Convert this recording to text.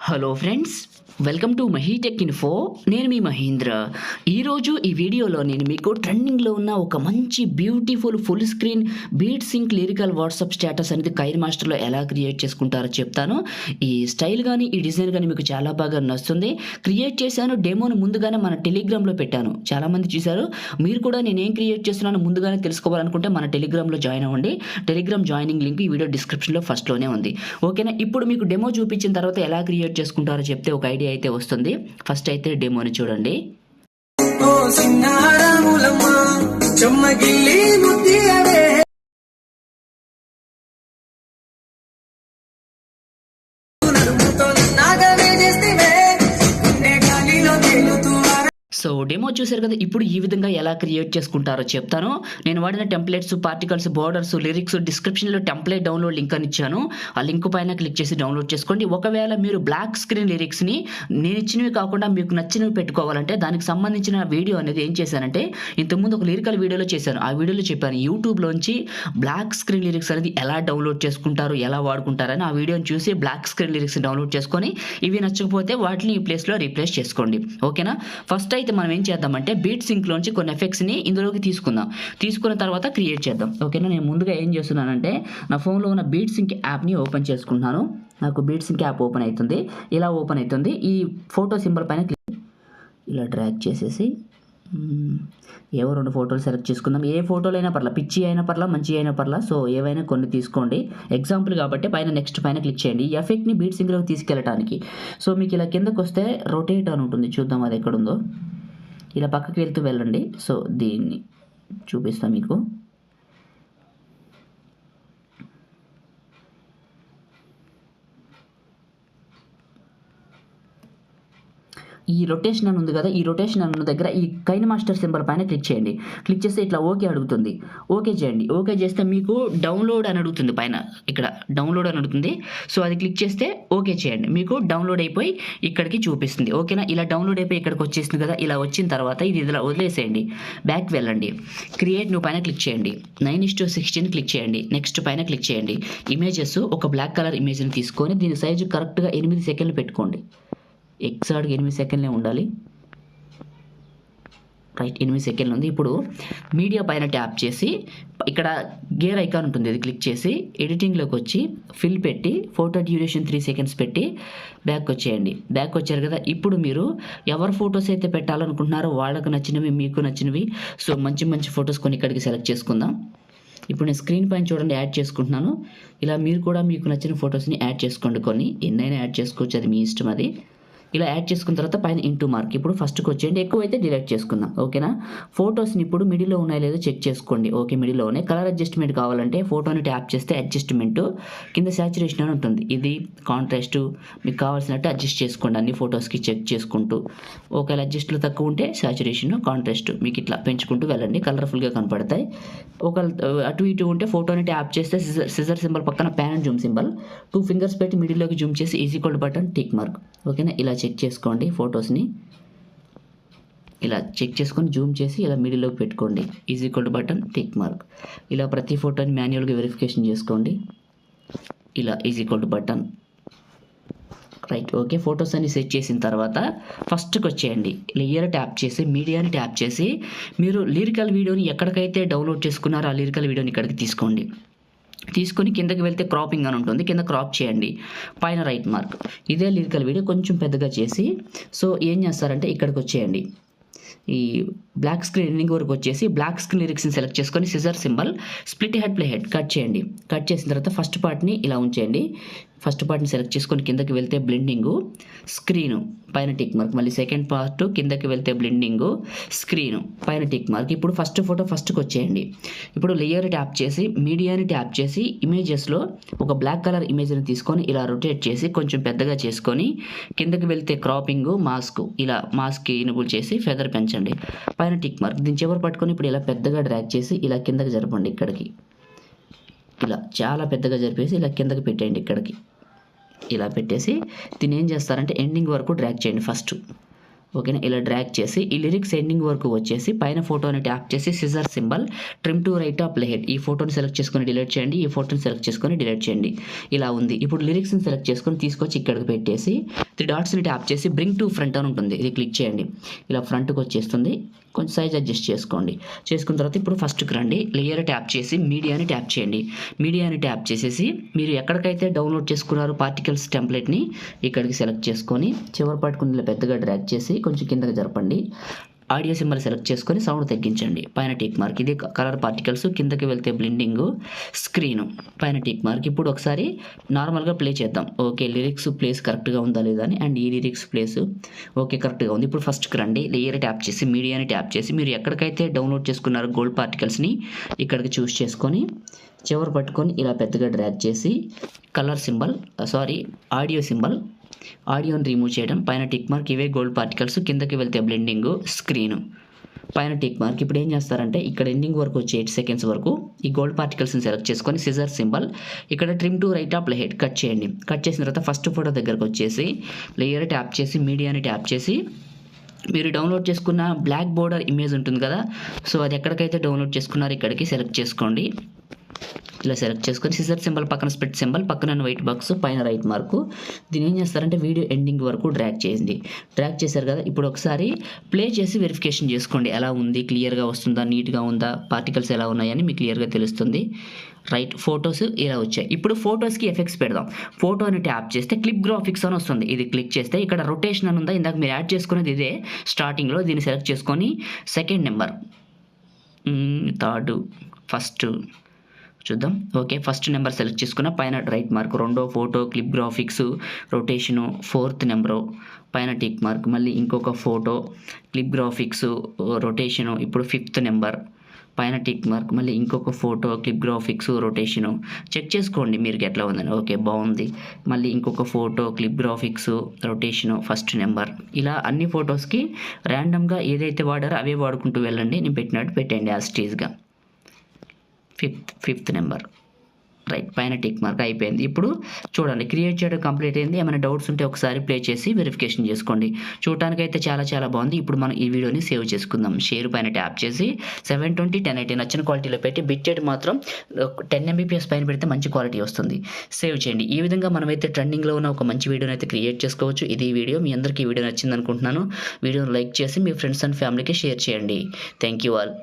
Hello friends, welcome to MahiTech info. నేను మీ మహేంద్ర. ఈరోజు ఈ వీడియోలో నేను మీకు ట్రెండింగ్లో ఉన్న ఒక మంచి beautiful full screen beat sync lyrical WhatsApp status అనేది కైన్ మాస్టర్లో ఎలా క్రియేట్ చేసుకుంటారో చెప్తాను. ఈ స్టైల్ కానీ ఈ డిజైన్ కానీ మీకు చాలా బాగా నచ్చుతుంది. క్రియేట్ చేశాను, డెమోను ముందుగానే మన టెలిగ్రామ్లో పెట్టాను. చాలామంది చూశారు. మీరు కూడా నేనేం క్రియేట్ చేస్తున్నానో ముందుగానే తెలుసుకోవాలనుకుంటే మన టెలిగ్రామ్లో జాయిన్ అవ్వండి. టెలిగ్రామ్ జాయినింగ్ లింక్ ఈ వీడియో డిస్క్రిప్షన్లో ఫస్ట్లోనే ఉంది. ఓకేనా? ఇప్పుడు మీకు డెమో చూపించిన తర్వాత ఎలా క్రియేట్ చేసుకుంటారో చెప్తే ఒక ఐడియా అయితే వస్తుంది. ఫస్ట్ అయితే డెమోని చూడండి. సో డెమో చూసారు కదా. ఇప్పుడు ఈ విధంగా ఎలా క్రియేట్ చేసుకుంటారో చెప్తాను. నేను వాడిన టెంప్లెట్స్, పార్టికల్స్, బోర్డర్స్, లిరిక్స్ డిస్క్రిప్షన్లో టెంప్లెట్ డౌన్లోడ్ లింక్ అని ఇచ్చాను. ఆ లింక్ పైన క్లిక్ చేసి డౌన్లోడ్ చేసుకోండి. ఒకవేళ మీరు బ్లాక్ స్క్రీన్ లిరిక్స్ని నేను ఇచ్చినవి కాకుండా మీకు నచ్చినవి పెట్టుకోవాలంటే దానికి సంబంధించిన వీడియో అనేది ఏం చేశానంటే ఇంతకుముందు ఒక లిరికల్ వీడియోలో చేశాను. ఆ వీడియోలో చెప్పాను యూట్యూబ్లోంచి బ్లాక్ స్క్రీన్ లిరిక్స్ అనేది ఎలా డౌన్లోడ్ చేసుకుంటారు, ఎలా వాడుకుంటారని ఆ వీడియోని చూసి బ్లాక్ స్క్రీన్ లిరిక్స్ డౌన్లోడ్ చేసుకొని ఇవి నచ్చకపోతే వాటిని ఈ ప్లేస్లో రీప్లేస్ చేసుకోండి. ఓకేనా? ఫస్ట్ అయితే మనం ఏం చేద్దామంటే బీట్ సింక్లోంచి కొన్ని ఎఫెక్ట్స్ని ఇందులోకి తీసుకుందాం. తీసుకున్న తర్వాత క్రియేట్ చేద్దాం. ఓకేనా? నేను ముందుగా ఏం చేస్తున్నానంటే నా ఫోన్లో ఉన్న బీట్ సింక్ యాప్ని ఓపెన్ చేసుకుంటున్నాను. నాకు బీట్ సింక్ యాప్ ఓపెన్ అవుతుంది. ఇలా ఓపెన్ అవుతుంది. ఈ ఫోటో సింబల్ పైన ఇలా డ్రాగ్ చేసేసి ఏవో 2 ఫోటోలు సెలెక్ట్ చేసుకుందాం. ఏ ఫోటోలు అయినా పర్లా, పిచ్చి అయినా పర్లా, మంచి అయినా పర్లా. సో ఏవైనా కొన్ని తీసుకోండి. ఎగ్జాంపుల్ కాబట్టి పైన నెక్స్ట్ పైన క్లిక్ చేయండి. ఈ ఎఫెక్ట్ని బీట్ సింక్లోకి తీసుకెళ్ళడానికి. సో మీకు ఇలా కిందకు వస్తే రొటేట్ అని ఉంటుంది. చూద్దాం అది ఎక్కడుందో. ఇలా పక్కకి వెళ్తూ వెళ్ళండి. సో దీన్ని చూపిస్తాను మీకు. ఈ రొటేషన్ అని ఉంది కదా, ఈ రొటేషన్ అన్న దగ్గర ఈ కైన్ మాస్టర్ సింబల్ పైన క్లిక్ చేయండి. క్లిక్ చేస్తే ఇట్లా ఓకే అడుగుతుంది. ఓకే చేయండి. ఓకే చేస్తే మీకు డౌన్లోడ్ అని అడుగుతుంది. పైన ఇక్కడ డౌన్లోడ్ అని అడుగుతుంది. సో అది క్లిక్ చేస్తే ఓకే చేయండి. మీకు డౌన్లోడ్ అయిపోయి ఇక్కడికి చూపిస్తుంది. ఓకేనా? ఇలా డౌన్లోడ్ అయిపోయి ఇక్కడికి వచ్చేసింది కదా. ఇలా వచ్చిన తర్వాత ఇది ఇలా వదిలేసేయండి. బ్యాక్ వెళ్ళండి. క్రియేట్ న్యూ పైన క్లిక్ చేయండి. 9:16 క్లిక్ చేయండి. నెక్స్ట్ పైన క్లిక్ చేయండి. ఇమేజెస్ ఒక బ్లాక్ కలర్ ఇమేజ్ని తీసుకొని దీని సైజు కరెక్ట్గా 8 సెకండ్లు పెట్టుకోండి. ఎగ్జాక్ట్గా 8 సెకండ్లే ఉండాలి. రైట్, 8 సెకండ్లు ఉంది. ఇప్పుడు మీడియా పైన ట్యాప్ చేసి ఇక్కడ గేర్ ఐకాన్ ఉంటుంది. ఇది క్లిక్ చేసి ఎడిటింగ్లోకి వచ్చి ఫిల్ పెట్టి ఫోటో డ్యూరేషన్ 3 సెకండ్స్ పెట్టి బ్యాక్ వచ్చేయండి. బ్యాక్ వచ్చారు కదా. ఇప్పుడు మీరు ఎవరు ఫొటోస్ అయితే పెట్టాలనుకుంటున్నారో వాళ్ళకు నచ్చినవి, మీకు నచ్చినవి, సో మంచి మంచి ఫొటోస్ కొన్ని ఇక్కడికి సెలెక్ట్ చేసుకుందాం. ఇప్పుడు నేను స్క్రీన్ పైన చూడండి యాడ్ చేసుకుంటున్నాను. ఇలా మీరు కూడా మీకు నచ్చిన ఫొటోస్ని యాడ్ చేసుకోండి. కొన్ని ఎన్నైనా యాడ్ చేసుకోవచ్చు, అది మీ ఇష్టం. అది ఇలా యాడ్ చేసుకున్న తర్వాత పైన ఇంటూ మార్క్. ఇప్పుడు ఫస్ట్కి వచ్చేయండి. ఎక్కువైతే డిలీట్ చేసుకుందాం. ఓకేనా? ఫొటోస్ని ఇప్పుడు మిడిల్లో ఉన్నాయో లేదో చెక్ చేసుకోండి. ఓకే, మిడిల్లో ఉన్నాయి. కలర్ అడ్జస్ట్మెంట్ కావాలంటే ఫోటోని ట్యాప్ చేస్తే అడ్జస్ట్మెంట్ కింద శాచురేషన్ అని ఉంటుంది. ఇది కాంట్రాస్ట్ మీకు కావాల్సినట్టు అడ్జస్ట్ చేసుకోండి. అన్ని ఫొటోస్కి చెక్ చేసుకుంటూ ఒకవేళ అడ్జస్ట్లో తక్కువ ఉంటే శాచురేషన్, కాంట్రాస్ట్ మీకు ఇట్లా పెంచుకుంటూ వెళ్ళండి. కలర్ఫుల్గా కనపడతాయి. ఒకవేళ అటు ఇటు ఉంటే ఫోటోని ట్యాప్ చేస్తే సిజర్ సింబల్ పక్కన pan and Zoom symbol 2 fingers పెట్టి మిడిల్లోకి జూమ్ చేసి ఈక్వల్ బటన్ టిక్ మార్క్. ఓకేనా? ఇలా చెక్ చేసుకోండి. ఫొటోస్ని ఇలా చెక్ చేసుకొని జూమ్ చేసి ఇలా మిడిల్లోకి పెట్టుకోండి. Equal button tick mark. ఇలా ప్రతి ఫోటోని మాన్యువల్గా వెరిఫికేషన్ చేసుకోండి. ఇలా equal button. Right, okay. Photos అన్ని సెట్ చేసిన తర్వాత ఫస్ట్కి వచ్చేయండి. లేయర్ ట్యాప్ చేసి మీడియాని ట్యాప్ చేసి మీరు లిరికల్ వీడియోని ఎక్కడికైతే డౌన్లోడ్ చేసుకున్నారో ఆ లిరికల్ వీడియోని ఇక్కడికి తీసుకోండి. తీసుకొని కిందకి వెళ్తే క్రాపింగ్ అని ఉంటుంది. కింద క్రాప్ చేయండి. పైన రైట్ మార్క్. ఇదే లిరికల్ వీడియో కొంచెం పెద్దగా చేసి సో ఏం చేస్తారంటే ఇక్కడికి వచ్చేయండి. ఈ బ్లాక్ స్క్రీన్ ఎండింగ్ వరకు వచ్చేసి బ్లాక్ స్క్రీన్ లిరిక్స్ని సెలెక్ట్ చేసుకొని scissor symbol split head play head cut చేయండి. కట్ చేసిన తర్వాత ఫస్ట్ పార్ట్ని ఇలా ఉంచేయండి. ఫస్ట్ పార్ట్ని సెలెక్ట్ చేసుకొని కిందకి వెళ్తే బ్లెండింగు, స్క్రీను పైన టిక్ మార్క్. మళ్ళీ సెకండ్ పార్ట్ కిందకి వెళ్తే బ్లెండింగు, స్క్రీను పైన టిక్ మార్క్. ఇప్పుడు ఫస్ట్ ఫోటో ఫస్ట్కి వచ్చేయండి. ఇప్పుడు లేయర్ ట్యాప్ చేసి మీడియాని ట్యాప్ చేసి ఇమేజెస్లో ఒక బ్లాక్ కలర్ ఇమేజ్ని తీసుకొని ఇలా రొటేట్ చేసి కొంచెం పెద్దగా చేసుకొని కిందకి వెళ్తే క్రాపింగు, మాస్క్, ఇలా మాస్క్కి ఎనేబుల్ చేసి ఫెదర్ పెంచండి. పైన టిక్ మార్క్. దీన్ని చివరి పట్టుకొని ఇప్పుడు ఇలా పెద్దగా డ్రాగ్ చేసి ఇలా కిందకి జరపండి. ఇక్కడికి ఇలా చాలా పెద్దగా జరిపేసి ఇలా కిందకి పెట్టేయండి. ఇక్కడికి ఇలా పెట్టేసి దీన్ని ఏం చేస్తారంటే ఎండింగ్ వరకు డ్రాగ్ చేయండి. ఫస్ట్ ఓకేనా. ఇలా డ్రాగ్ చేసి ఈ లిరిక్స్ ఎండింగ్ వరకు వచ్చేసి పైన ఫోటోని ట్యాప్ చేసి scissor symbol trim to right of play head, ఈ ఫోటోని సెలెక్ట్ చేసుకొని డిలీట్ చేయండి, ఈ ఫోటోని సెలెక్ట్ చేసుకొని డిలీట్ చేయండి. ఇలా ఉంది. ఇప్పుడు లిరిక్స్ని సెలెక్ట్ చేసుకొని తీసుకొచ్చి ఇక్కడికి పెట్టేసి 3 డాట్స్ని ట్యాప్ చేసి బ్రింగ్ టు ఫ్రంట్ అని ఉంటుంది, ఇది క్లిక్ చేయండి. ఇలా ఫ్రంట్కి వచ్చేస్తుంది. కొంచెం సైజ్ అడ్జస్ట్ చేసుకోండి. చేసుకున్న తర్వాత ఇప్పుడు ఫస్ట్కి రండి, లేయర్ ట్యాప్ చేసి మీడియాని ట్యాప్ చేయండి. మీడియాని ట్యాప్ చేసేసి మీరు ఎక్కడికైతే డౌన్లోడ్ చేసుకున్నారో పార్టికల్స్ టెంప్లెట్ని ఇక్కడికి సెలెక్ట్ చేసుకొని చివరి పట్టుకుని ఇలా పెద్దగా డ్రాగ్ చేసి కొంచెం కిందకి జరపండి. ఆడియో సింబల్ సెలెక్ట్ చేసుకొని సౌండ్ తగ్గించండి. పైన టిక్ మార్క్, ఇది కలర్ పార్టికల్స్, కిందకి వెళ్తే బ్లెండింగ్, స్క్రీన్, పైన టిక్ మార్క్. ఇప్పుడు ఒకసారి నార్మల్గా ప్లే చేద్దాం. ఓకే, లిరిక్స్ ప్లేస్ కరెక్ట్గా ఉందా లేదా అని. అండ్ ఈ లిరిక్స్ ప్లేస్ ఓకే కరెక్ట్గా ఉంది. ఇప్పుడు ఫస్ట్కి రండి, లేయర్ ట్యాప్ చేసి మీడియాని ట్యాప్ చేసి మీరు ఎక్కడికైతే డౌన్లోడ్ చేసుకున్నారో గోల్డ్ పార్టికల్స్ని ఇక్కడికి చూస్ చేసుకొని చివరి పట్టుకొని ఇలా పెద్దగా డ్రాగ్ చేసి కలర్ సింబల్ ఆడియో సింబల్, ఆడియోని రిమూవ్ చేయడం, పైన టిక్ మార్క్, ఇవే గోల్డ్ పార్టికల్స్, కిందకి వెళ్తే బ్లెండింగ్, స్క్రీన్, పైన టిక్ మార్క్. ఇప్పుడు ఏం చేస్తారంటే ఇక్కడ ఎండింగ్ వరకు వచ్చి 8 సెకండ్స్ వరకు ఈ గోల్డ్ పార్టికల్స్ని సెలెక్ట్ చేసుకొని సిజర్ సింబల్ ఇక్కడ trim to right of play head cut చేయండి. కట్ చేసిన తర్వాత ఫస్ట్ ఫోటో దగ్గరకు వచ్చేసి లేయర్ ట్యాప్ చేసి మీడియాని ట్యాప్ చేసి మీరు డౌన్లోడ్ చేసుకున్న బ్లాక్ బోర్డర్ ఇమేజ్ ఉంటుంది కదా, సో అది ఎక్కడికైతే డౌన్లోడ్ చేసుకున్నారో ఇక్కడికి సెలెక్ట్ చేసుకోండి. ఇలా సెలెక్ట్ చేసుకొని సిజర్ సింబల్ పక్కన స్ప్లిట్ సింబల్ పక్కన వైట్ బాక్స్ పైన రైట్ మార్కు, దీన్ని ఏం చేస్తారంటే వీడియో ఎండింగ్ వరకు డ్రాగ్ చేయండి. డ్రాగ్ చేశారు కదా, ఇప్పుడు ఒకసారి ప్లే చేసి వెరిఫికేషన్ చేసుకోండి ఎలా ఉంది, క్లియర్గా వస్తుందా, నీట్గా ఉందా, పార్టికల్స్ ఎలా ఉన్నాయని మీకు క్లియర్గా తెలుస్తుంది. రైట్, ఫొటోస్ ఇలా వచ్చాయి. ఇప్పుడు ఫొటోస్కి ఎఫెక్ట్స్ పెడదాం. ఫోటోని ట్యాప్ చేస్తే క్లిప్ గ్రాఫిక్స్ అని వస్తుంది, ఇది క్లిక్ చేస్తే ఇక్కడ రొటేషన్ అని ఉందా, ఇందాక మీరు యాడ్ చేసుకునేది ఇదే స్టార్టింగ్లో, దీన్ని సెలెక్ట్ చేసుకొని సెకండ్ నెంబర్, థర్డ్, ఫస్ట్ చూద్దాం. ఓకే, ఫస్ట్ నెంబర్ సెలెక్ట్ చేసుకున్న పైన రైట్ మార్క్, రెండో photo clip graphics rotation, fourth number పైన టిక్ మార్క్, మళ్ళీ ఇంకొక ఫోటో క్లిప్ గ్రాఫిక్స్ రొటేషను, ఇప్పుడు ఫిఫ్త్ నెంబర్ పైన టిక్ మార్క్, మళ్ళీ ఇంకొక photo clip graphics rotation, check చేసుకోండి మీరు ఎట్లా ఉందని. ఓకే బాగుంది. మళ్ళీ ఇంకొక photo clip graphics rotation, first number. ఇలా అన్ని ఫొటోస్కి ర్యాండమ్గా ఏదైతే వాడారో అవే వాడుకుంటూ వెళ్ళండి. నేను పెట్టినట్టు పెట్టండి యాజ్ టీజ్గా. ఫిఫ్త్ నెంబర్, రైట్, పైన టిక్ మార్క్ అయిపోయింది. ఇప్పుడు చూడండి క్రియేట్ చేయడం కంప్లీట్ అయింది. ఏమైనా డౌట్స్ ఉంటే ఒకసారి ప్లే చేసి వెరిఫికేషన్ చేసుకోండి. చూడటానికైతే చాలా బాగుంది. ఇప్పుడు మనం ఈ వీడియోని సేవ్ చేసుకుందాం. షేర్ పైన ట్యాప్ చేసి 720 1080 నచ్చిన క్వాలిటీలో పెట్టి బిట్ రేట్ మాత్రం 10 Mbps పైన పెడితే మంచి క్వాలిటీ వస్తుంది. సేవ్ చేయండి. ఈ విధంగా మనమైతే ట్రెండింగ్లో ఉన్న ఒక మంచి వీడియోని అయితే క్రియేట్ చేసుకోవచ్చు. ఇది వీడియో మీ అందరికీ ఈ వీడియో నచ్చింది అనుకుంటున్నాను. వీడియోని లైక్ చేసి మీ ఫ్రెండ్స్ అండ్ ఫ్యామిలీకి షేర్ చేయండి. Thank you all.